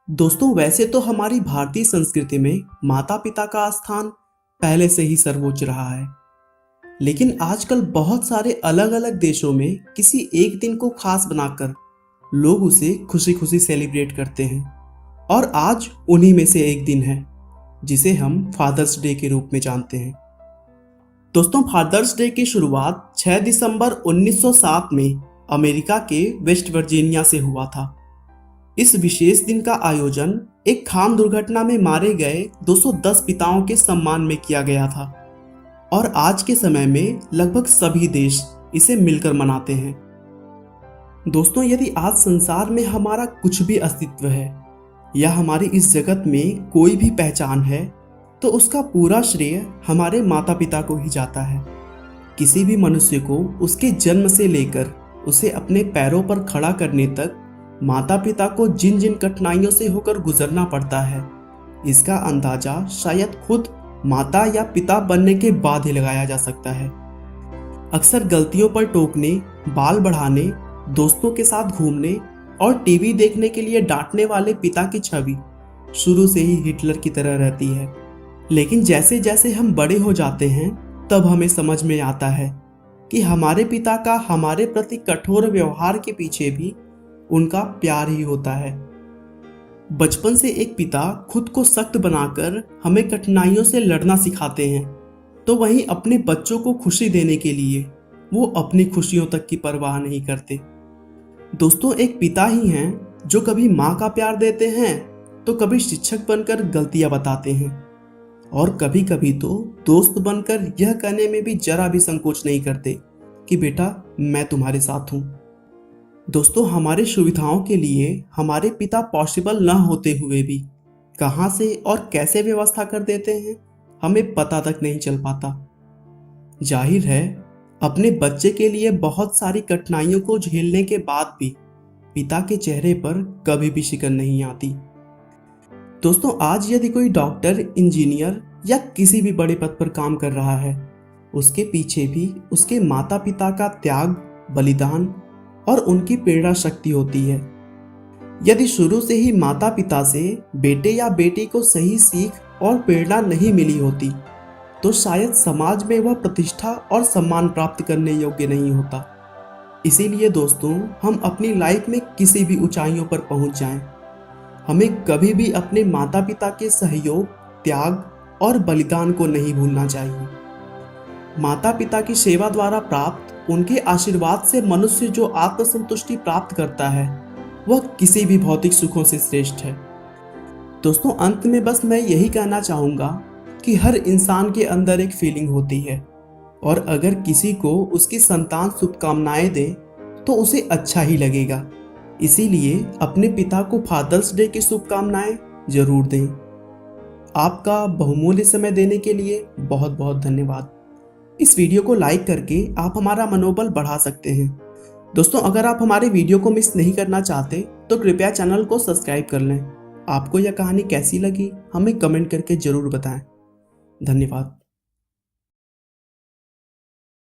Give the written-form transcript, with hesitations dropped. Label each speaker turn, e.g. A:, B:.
A: दोस्तों, वैसे तो हमारी भारतीय संस्कृति में माता पिता का स्थान पहले से ही सर्वोच्च रहा है। लेकिन आजकल बहुत सारे अलग अलग देशों में किसी एक दिन को खास बनाकर लोग उसे खुशी खुशी सेलिब्रेट करते हैं। और आज उन्हीं में से एक दिन है जिसे हम फादर्स डे के रूप में जानते हैं। दोस्तों, फादर्स डे की शुरुआत 6 दिसंबर 1907 में अमेरिका के वेस्ट वर्जीनिया से हुआ था। इस विशेष दिन का आयोजन एक खान दुर्घटना में मारे गए 210 पिताओं के सम्मान में किया गया था और आज के समय में लगभग सभी देश इसे मिलकर मनाते हैं। दोस्तों, यदि आज संसार में हमारा कुछ भी अस्तित्व है या हमारी इस जगत में कोई भी पहचान है तो उसका पूरा श्रेय हमारे माता पिता को ही जाता है। किसी भी मनुष्य को उसके जन्म से लेकर उसे अपने पैरों पर खड़ा करने तक माता पिता को जिन जिन कठिनाइयों से होकर गुजरना पड़ता है, इसका अंदाजा शायद खुद माता या पिता बनने के बाद ही लगाया जा सकता है। अक्सर गलतियों पर टोकने, बाल बढ़ाने, दोस्तों के साथ घूमने और टीवी देखने के लिए डांटने वाले पिता की छवि शुरू से ही हिटलर की तरह रहती है। लेकिन जैसे जैसे हम बड़े हो जाते हैं तब हमें समझ में आता है कि हमारे पिता का हमारे प्रति कठोर व्यवहार के पीछे भी उनका प्यार ही होता है। बचपन से एक पिता खुद को सख्त बनाकर हमें कठिनाइयों से लड़ना सिखाते हैं, तो वहीं अपने बच्चों को खुशी देने के लिए वो अपनी खुशियों तक की परवाह नहीं करते। दोस्तों, एक पिता ही हैं जो कभी माँ का प्यार देते हैं तो कभी शिक्षक बनकर गलतियां बताते हैं और कभी कभी तो दोस्त बनकर यह कहने में भी जरा भी संकोच नहीं करते कि बेटा मैं तुम्हारे साथ हूं। दोस्तों, हमारी सुविधाओं के लिए हमारे पिता पॉसिबल न होते हुए भी कहां से और कैसे व्यवस्था कर देते हैं हमें पता तक नहीं चल पाता। जाहिर है, अपने बच्चे के लिए बहुत सारी कठिनाइयों को झेलने के बाद भी पिता के चेहरे पर कभी भी शिकन नहीं आती। दोस्तों, आज यदि कोई डॉक्टर, इंजीनियर या किसी भी बड़े पद पर काम कर रहा है, उसके पीछे भी उसके माता पिता का त्याग, बलिदान और उनकी प्रेरणा शक्ति होती है। यदि शुरू से ही माता पिता से बेटे या बेटी को सही सीख और प्रेरणा नहीं मिली होती तो शायद समाज में वह प्रतिष्ठा और सम्मान प्राप्त करने योग्य नहीं होता। इसीलिए दोस्तों, हम अपनी लाइफ में किसी भी ऊंचाइयों पर पहुंच जाएं, हमें कभी भी अपने माता पिता के सहयोग, त्याग और बलिदान को नहीं भूलना चाहिए। माता पिता की सेवा द्वारा प्राप्त उनके आशीर्वाद से मनुष्य जो आत्मसंतुष्टि प्राप्त करता है वह किसी भी भौतिक सुखों से श्रेष्ठ है। दोस्तों, अंत में बस मैं यही कहना चाहूँगा कि हर इंसान के अंदर एक फीलिंग होती है और अगर किसी को उसकी संतान शुभकामनाएं दे तो उसे अच्छा ही लगेगा। इसीलिए अपने पिता को फादर्स डे की शुभकामनाएं जरूर दें। आपका बहुमूल्य समय देने के लिए बहुत बहुत धन्यवाद। इस वीडियो को लाइक करके आप हमारा मनोबल बढ़ा सकते हैं। दोस्तों, अगर आप हमारे वीडियो को मिस नहीं करना चाहते तो कृपया चैनल को सब्सक्राइब कर लें। आपको यह कहानी कैसी लगी हमें कमेंट करके जरूर बताएं। धन्यवाद।